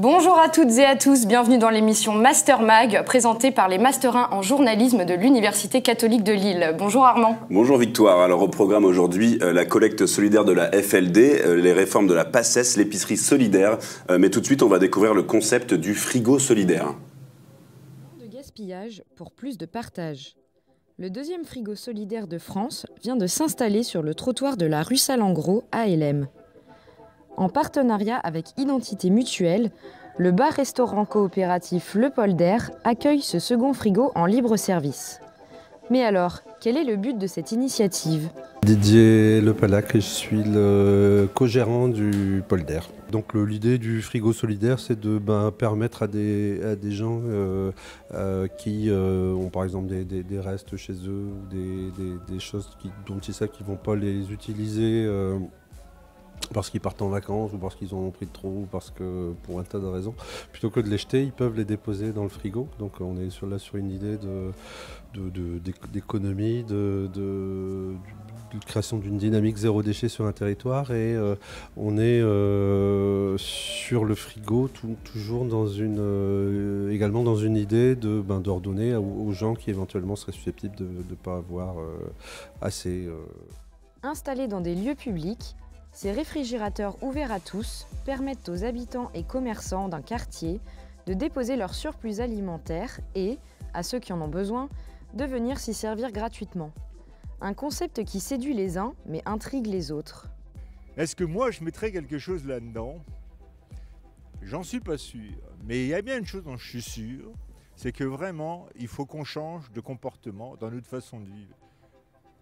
Bonjour à toutes et à tous, bienvenue dans l'émission Master Mag, présentée par les Master 1 en journalisme de l'Université catholique de Lille. Bonjour Armand. Bonjour Victoire. Alors au programme aujourd'hui, la collecte solidaire de la FLD, les réformes de la PACES, l'épicerie solidaire. Mais tout de suite, on va découvrir le concept du frigo solidaire. De gaspillage pour plus de partage. Le deuxième frigo solidaire de France vient de s'installer sur le trottoir de la rue Salengro à Hélène. En partenariat avec Identité Mutuelle, le bar-restaurant coopératif Le Polder accueille ce second frigo en libre service. Mais alors, quel est le but de cette initiative ? Didier Lepalac et je suis le co-gérant du Polder. Donc l'idée du frigo solidaire, c'est de permettre à des gens qui ont par exemple des restes chez eux, des choses dont ils savent qu'ils ne vont pas les utiliser parce qu'ils partent en vacances ou parce qu'ils en ont pris trop ou parce que pour un tas de raisons, plutôt que de les jeter, ils peuvent les déposer dans le frigo. Donc on est là sur une idée d'économie, de création d'une dynamique zéro déchet sur un territoire et on est sur le frigo toujours également dans une idée d'ordonner aux gens qui éventuellement seraient susceptibles de ne pas avoir assez. Installés dans des lieux publics, ces réfrigérateurs ouverts à tous permettent aux habitants et commerçants d'un quartier de déposer leur surplus alimentaire et, à ceux qui en ont besoin, de venir s'y servir gratuitement. Un concept qui séduit les uns mais intrigue les autres. Est-ce que moi je mettrais quelque chose là-dedans ? J'en suis pas sûr. Mais il y a bien une chose dont je suis sûr, c'est que vraiment il faut qu'on change de comportement dans notre façon de vivre.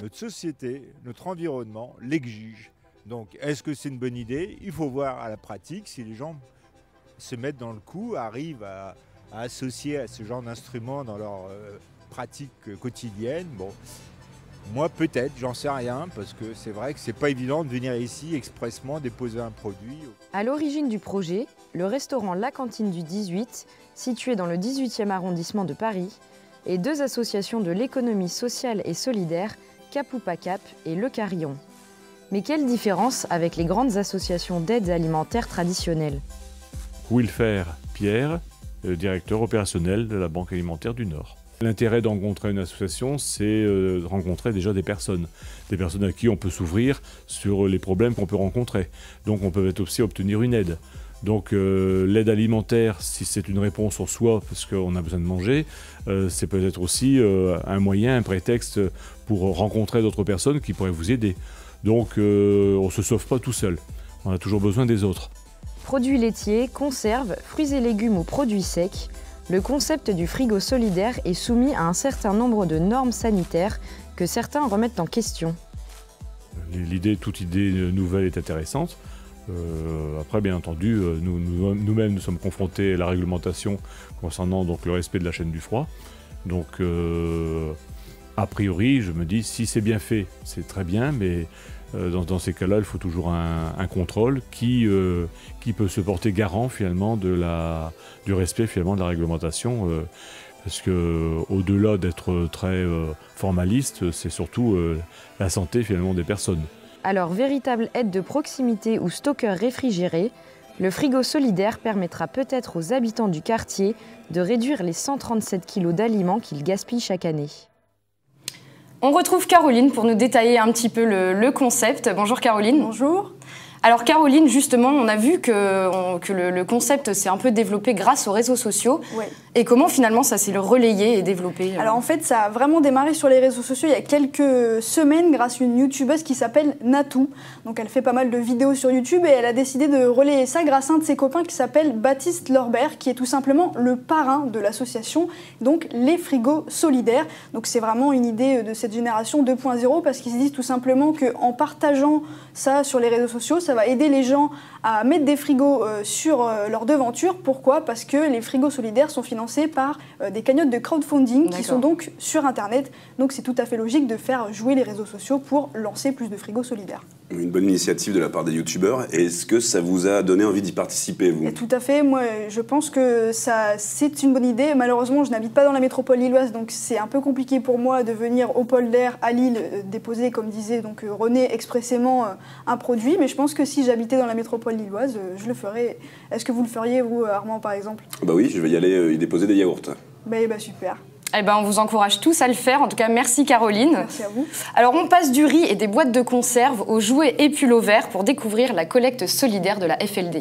Notre société, notre environnement l'exige. Donc, est-ce que c'est une bonne idée ? Il faut voir à la pratique si les gens se mettent dans le coup, arrivent à associer à ce genre d'instruments dans leur pratique quotidienne. Bon, moi peut-être, j'en sais rien, parce que c'est vrai que c'est pas évident de venir ici expressement déposer un produit. À l'origine du projet, le restaurant La Cantine du 18, situé dans le 18e arrondissement de Paris, et deux associations de l'économie sociale et solidaire, Capoupa Cap et Le Carillon. Mais quelle différence avec les grandes associations d'aides alimentaires traditionnelles ? Wilfer Pierre, directeur opérationnel de la Banque alimentaire du Nord. L'intérêt de rencontrer une association, c'est de rencontrer déjà des personnes à qui on peut s'ouvrir sur les problèmes qu'on peut rencontrer. Donc on peut aussi obtenir une aide. Donc l'aide alimentaire, si c'est une réponse en soi parce qu'on a besoin de manger, c'est peut-être aussi un moyen, un prétexte pour rencontrer d'autres personnes qui pourraient vous aider. Donc on ne se sauve pas tout seul, on a toujours besoin des autres. Produits laitiers, conserves, fruits et légumes ou produits secs, le concept du frigo solidaire est soumis à un certain nombre de normes sanitaires que certains remettent en question. Toute idée nouvelle est intéressante. Après, bien entendu, nous-mêmes nous sommes confrontés à la réglementation concernant donc, le respect de la chaîne du froid. Donc, a priori, je me dis, si c'est bien fait, c'est très bien, mais dans ces cas-là, il faut toujours un contrôle qui peut se porter garant finalement du respect finalement de la réglementation. Parce qu'au-delà d'être très formaliste, c'est surtout la santé finalement des personnes. Alors, véritable aide de proximité ou stockeur réfrigéré, le frigo solidaire permettra peut-être aux habitants du quartier de réduire les 137 kg d'aliments qu'ils gaspillent chaque année. On retrouve Caroline pour nous détailler un petit peu le concept. Bonjour Caroline. Bonjour. Alors Caroline, justement, on a vu que le concept s'est un peu développé grâce aux réseaux sociaux. Ouais. Et comment finalement ça s'est relayé et développé Alors en fait, ça a vraiment démarré sur les réseaux sociaux il y a quelques semaines grâce à une youtubeuse qui s'appelle Natou. Donc elle fait pas mal de vidéos sur YouTube et elle a décidé de relayer ça grâce à un de ses copains qui s'appelle Baptiste Lorbert, qui est tout simplement le parrain de l'association, donc les frigos solidaires. Donc c'est vraiment une idée de cette génération 2.0 parce qu'ils se disent tout simplement qu'en partageant ça sur les réseaux sociaux, ça va aider les gens à mettre des frigos sur leur devanture. Pourquoi ? Parce que les frigos solidaires sont financés par des cagnottes de crowdfunding qui sont donc sur Internet. Donc c'est tout à fait logique de faire jouer les réseaux sociaux pour lancer plus de frigos solidaires. Une bonne initiative de la part des youtubeurs. Est-ce que ça vous a donné envie d'y participer, vous? Tout à fait. Moi, je pense que c'est une bonne idée. Malheureusement, je n'habite pas dans la métropole lilloise, donc c'est un peu compliqué pour moi de venir au polder à Lille déposer, comme disait donc René, expressément un produit. Mais je pense que si j'habitais dans la métropole lilloise, je le ferais. Est-ce que vous le feriez, vous, Armand, par exemple? Bah oui, je vais y aller y déposer des yaourts. Bah, super. Eh ben, on vous encourage tous à le faire. En tout cas, merci Caroline. Merci à vous. Alors, on passe du riz et des boîtes de conserve aux jouets et pulls verts pour découvrir la collecte solidaire de la FLD.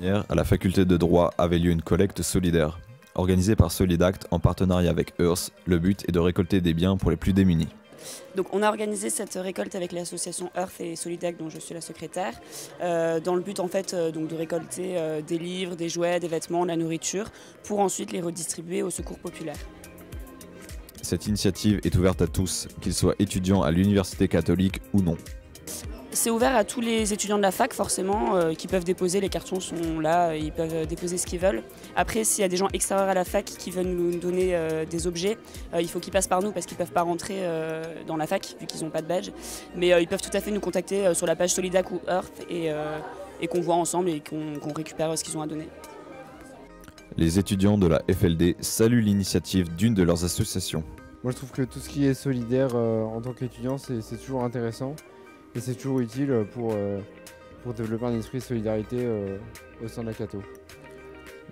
Hier, à la faculté de droit avait lieu une collecte solidaire. Organisée par Solidact en partenariat avec Earth, le but est de récolter des biens pour les plus démunis. Donc on a organisé cette récolte avec l'association Earth et Solidact dont je suis la secrétaire, dans le but en fait donc de récolter des livres, des jouets, des vêtements, de la nourriture, pour ensuite les redistribuer au secours populaire. Cette initiative est ouverte à tous, qu'ils soient étudiants à l'université catholique ou non. C'est ouvert à tous les étudiants de la fac forcément, qui peuvent déposer, les cartons sont là, ils peuvent déposer ce qu'ils veulent. Après s'il y a des gens extérieurs à la fac qui veulent nous donner des objets, il faut qu'ils passent par nous parce qu'ils ne peuvent pas rentrer dans la fac vu qu'ils n'ont pas de badge. Mais ils peuvent tout à fait nous contacter sur la page Solidac ou Earth et qu'on voit ensemble et qu'on récupère ce qu'ils ont à donner. Les étudiants de la FLD saluent l'initiative d'une de leurs associations. Moi je trouve que tout ce qui est solidaire en tant qu'étudiant c'est toujours intéressant. Et c'est toujours utile pour développer un esprit de solidarité au sein de la Cato.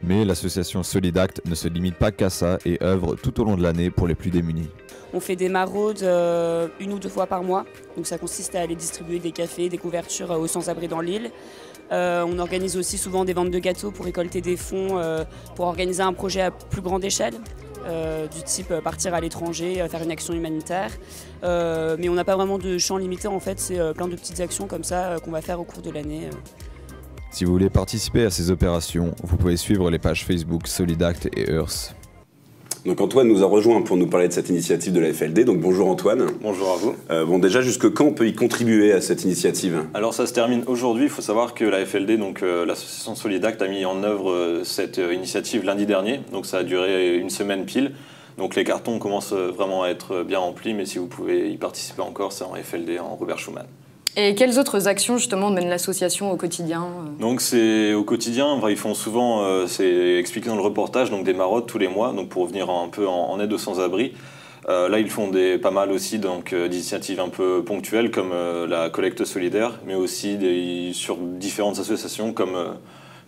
Mais l'association Solidact ne se limite pas qu'à ça et œuvre tout au long de l'année pour les plus démunis. On fait des maraudes 1 ou 2 fois par mois, donc ça consiste à aller distribuer des cafés, des couvertures aux sans-abri dans l'île. On organise aussi souvent des ventes de gâteaux pour récolter des fonds pour organiser un projet à plus grande échelle. Du type partir à l'étranger, faire une action humanitaire. Mais on n'a pas vraiment de champ limité en fait, c'est plein de petites actions comme ça qu'on va faire au cours de l'année. Si vous voulez participer à ces opérations, vous pouvez suivre les pages Facebook Solidact et Earth. Donc Antoine nous a rejoint pour nous parler de cette initiative de la FLD. Donc bonjour Antoine. Bonjour à vous. Bon déjà, jusque quand on peut y contribuer à cette initiative? Alors ça se termine aujourd'hui. Il faut savoir que la FLD, donc l'association Solidact, a mis en œuvre cette initiative lundi dernier. Donc ça a duré 1 semaine pile. Donc les cartons commencent vraiment à être bien remplis. Mais si vous pouvez y participer encore, c'est en FLD, en Robert Schuman. Et quelles autres actions justement mène l'association au quotidien? Donc c'est au quotidien, ils font souvent, c'est expliqué dans le reportage, donc des maraudes tous les mois, donc pour venir un peu en aide aux sans-abri. Là ils font pas mal aussi d'initiatives un peu ponctuelles comme la collecte solidaire, mais aussi sur différentes associations comme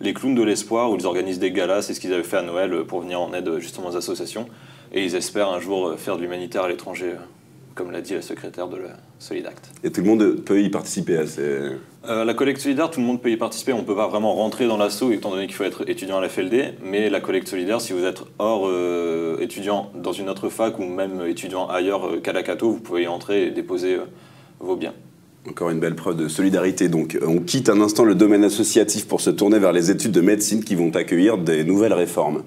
les clowns de l'espoir où ils organisent des galas, c'est ce qu'ils avaient fait à Noël pour venir en aide justement aux associations. Et ils espèrent un jour faire de l'humanitaire à l'étranger, comme l'a dit la secrétaire de la Solidact. Et tout le monde peut y participer à ces... La collecte solidaire, tout le monde peut y participer. On ne peut pas vraiment rentrer dans l'asso, étant donné qu'il faut être étudiant à la FLD. Mais la collecte solidaire, si vous êtes hors étudiant dans une autre fac ou même étudiant ailleurs qu'à la Cato, vous pouvez y entrer et déposer vos biens. Encore une belle preuve de solidarité. Donc on quitte un instant le domaine associatif pour se tourner vers les études de médecine qui vont accueillir des nouvelles réformes.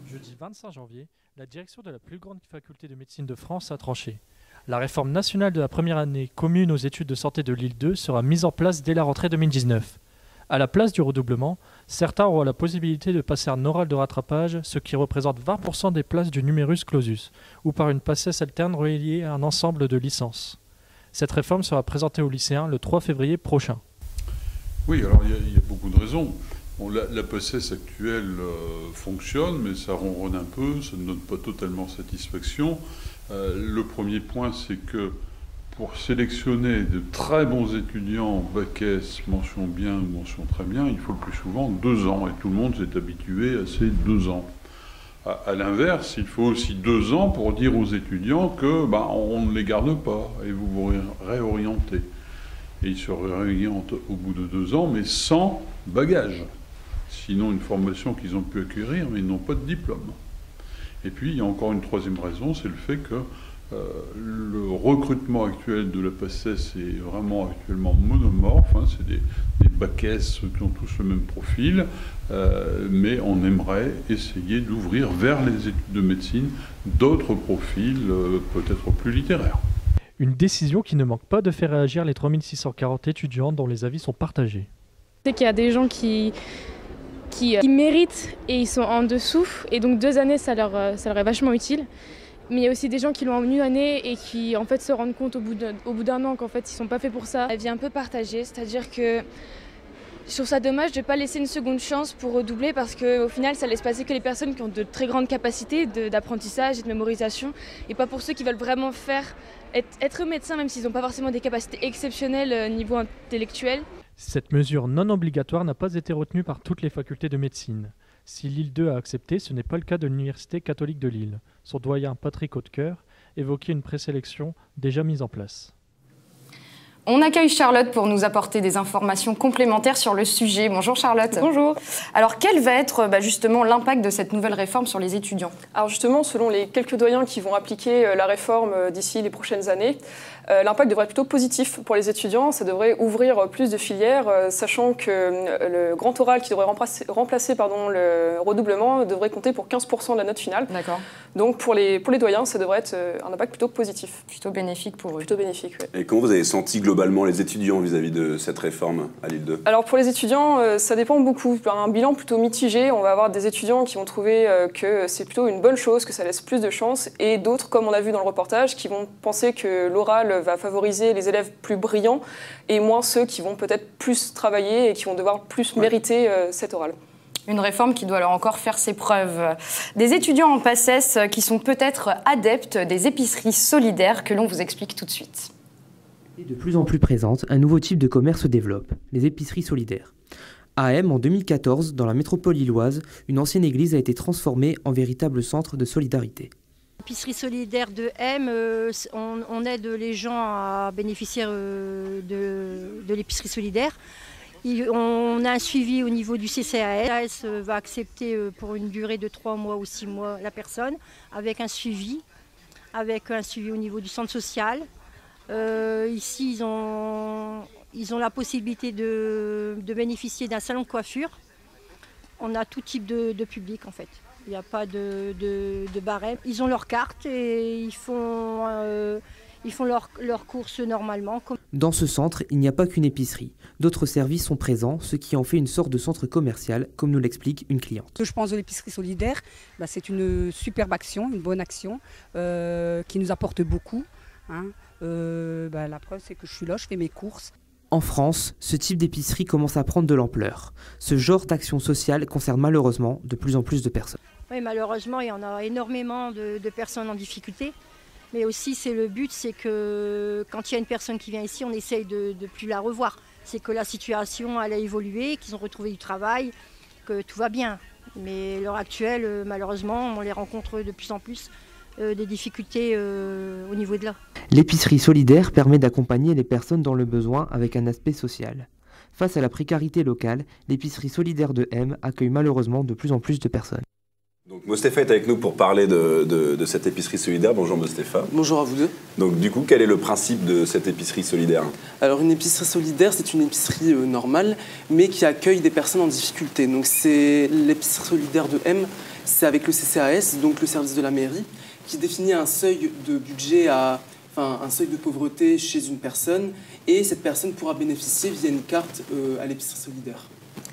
Jeudi 25 janvier, la direction de la plus grande faculté de médecine de France a tranché. La réforme nationale de la première année commune aux études de santé de Lille 2 sera mise en place dès la rentrée 2019. À la place du redoublement, certains auront la possibilité de passer un oral de rattrapage, ce qui représente 20% des places du numerus clausus, ou par une passesse alterne reliée à un ensemble de licences. Cette réforme sera présentée aux lycéens le 3 février prochain. Oui, alors il y a beaucoup de raisons. Bon, la PACES actuelle fonctionne, mais ça ronronne un peu, ça ne donne pas totalement satisfaction. Le premier point, c'est que pour sélectionner de très bons étudiants, bac S, mention bien ou mention très bien, il faut le plus souvent 2 ans, et tout le monde s'est habitué à ces 2 ans. À l'inverse, il faut aussi 2 ans pour dire aux étudiants que on ne les garde pas, et vous vous réorientez. Et ils se réorientent au bout de 2 ans, mais sans bagage. Sinon une formation qu'ils ont pu acquérir, mais ils n'ont pas de diplôme. Et puis, il y a encore une troisième raison, c'est le fait que le recrutement actuel de la PACES est vraiment actuellement monomorphe. C'est des bac S qui ont tous le même profil, mais on aimerait essayer d'ouvrir vers les études de médecine d'autres profils, peut-être plus littéraires. Une décision qui ne manque pas de faire réagir les 3640 étudiants dont les avis sont partagés. C'est qu'il y a des gens qui méritent et ils sont en dessous, et donc 2 années ça leur est vachement utile. Mais il y a aussi des gens qui l'ont en une année et qui en fait se rendent compte au bout d'un an qu'en fait ils sont pas faits pour ça. La vie un peu partagée, c'est-à-dire que je trouve ça dommage de ne pas laisser une seconde chance pour redoubler parce qu'au final ça laisse passer que les personnes qui ont de très grandes capacités d'apprentissage et de mémorisation et pas pour ceux qui veulent vraiment être médecin même s'ils n'ont pas forcément des capacités exceptionnelles niveau intellectuel. Cette mesure non obligatoire n'a pas été retenue par toutes les facultés de médecine. Si Lille 2 a accepté, ce n'est pas le cas de l'Université catholique de Lille. Son doyen Patrick Hautecoeur évoquait une présélection déjà mise en place. On accueille Charlotte pour nous apporter des informations complémentaires sur le sujet. Bonjour Charlotte. Bonjour. Alors quel va être justement l'impact de cette nouvelle réforme sur les étudiants? Alors justement, selon les quelques doyens qui vont appliquer la réforme d'ici les prochaines années, l'impact devrait être plutôt positif pour les étudiants. Ça devrait ouvrir plus de filières, sachant que le grand oral qui devrait remplacer le redoublement devrait compter pour 15% de la note finale. D'accord. Donc pour les doyens, ça devrait être un impact plutôt positif. Plutôt bénéfique pour eux. Plutôt bénéfique, oui. Et comment vous avez senti globalement les étudiants vis-à-vis de cette réforme à Lille 2? Alors pour les étudiants, ça dépend beaucoup. Un bilan plutôt mitigé. On va avoir des étudiants qui vont trouver que c'est plutôt une bonne chose, que ça laisse plus de chance, et d'autres, comme on a vu dans le reportage, qui vont penser que l'oral va favoriser les élèves plus brillants et moins ceux qui vont peut-être plus travailler et qui vont devoir plus mériter cet oral. Une réforme qui doit alors encore faire ses preuves. Des étudiants en PACES qui sont peut-être adeptes des épiceries solidaires que l'on vous explique tout de suite. Et de plus en plus présente, un nouveau type de commerce se développe, les épiceries solidaires. À M, en 2014, dans la métropole lilloise, une ancienne église a été transformée en véritable centre de solidarité. L'épicerie solidaire de M, on aide les gens à bénéficier de l'épicerie solidaire. On a un suivi au niveau du CCAS. Le CCAS va accepter pour une durée de 3 mois ou 6 mois la personne, avec un suivi au niveau du centre social. Ici, ils ont la possibilité de bénéficier d'un salon de coiffure. On a tout type de public en fait. Il n'y a pas de barème. Ils ont leur carte et ils font leurs courses normalement. Dans ce centre, il n'y a pas qu'une épicerie. D'autres services sont présents, ce qui en fait une sorte de centre commercial, comme nous l'explique une cliente. Je pense de l'épicerie solidaire, c'est une superbe action, une bonne action qui nous apporte beaucoup. La preuve, c'est que je suis là, je fais mes courses. En France, ce type d'épicerie commence à prendre de l'ampleur. Ce genre d'action sociale concerne malheureusement de plus en plus de personnes. Oui, malheureusement, il y en a énormément de personnes en difficulté. Mais aussi, le but, c'est que quand il y a une personne qui vient ici, on essaye de ne plus la revoir. C'est que la situation elle a évolué, qu'ils ont retrouvé du travail, que tout va bien. Mais à l'heure actuelle, malheureusement, on les rencontre de plus en plus. Des difficultés au niveau de là. L'épicerie solidaire permet d'accompagner les personnes dans le besoin avec un aspect social. Face à la précarité locale, l'épicerie solidaire de M accueille malheureusement de plus en plus de personnes. Donc Mostefa est avec nous pour parler de cette épicerie solidaire. Bonjour Mostefa. Bonjour à vous deux. Donc du coup, quel est le principe de cette épicerie solidaire? Alors une épicerie solidaire, c'est une épicerie normale, mais qui accueille des personnes en difficulté. Donc c'est l'épicerie solidaire de M, c'est avec le CCAS, donc le service de la mairie, qui définit un seuil de budget, un seuil de pauvreté chez une personne, et cette personne pourra bénéficier via une carte à l'épicerie solidaire.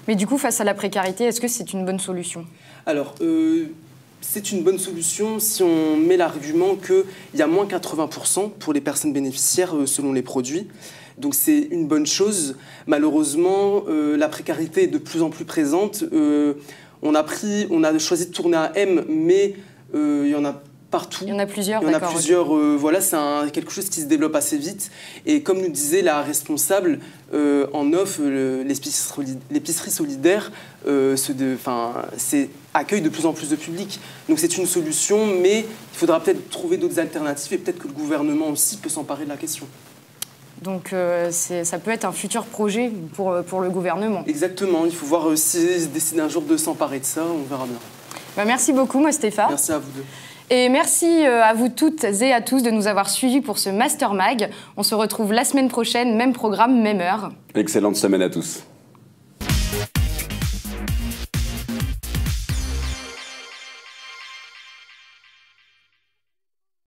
Mais du coup, face à la précarité, est-ce que c'est une bonne solution? Alors, c'est une bonne solution si on met l'argument qu'il y a moins 80% pour les personnes bénéficiaires selon les produits. Donc c'est une bonne chose. Malheureusement, la précarité est de plus en plus présente. On a choisi de tourner à M, mais il y en a partout. Il y en a plusieurs, Il y en a plusieurs. Voilà, c'est quelque chose qui se développe assez vite. Et comme nous disait la responsable en off, l'épicerie solidaire accueille de plus en plus de public. Donc c'est une solution, mais il faudra peut-être trouver d'autres alternatives et peut-être que le gouvernement aussi peut s'emparer de la question. Donc ça peut être un futur projet pour le gouvernement. Exactement, il faut voir s'ils décident un jour de s'emparer de ça, on verra bien. Merci beaucoup, Mostefa. Merci à vous deux. Et merci à vous toutes et à tous de nous avoir suivis pour ce Master Mag. On se retrouve la semaine prochaine, même programme, même heure. Excellente semaine à tous.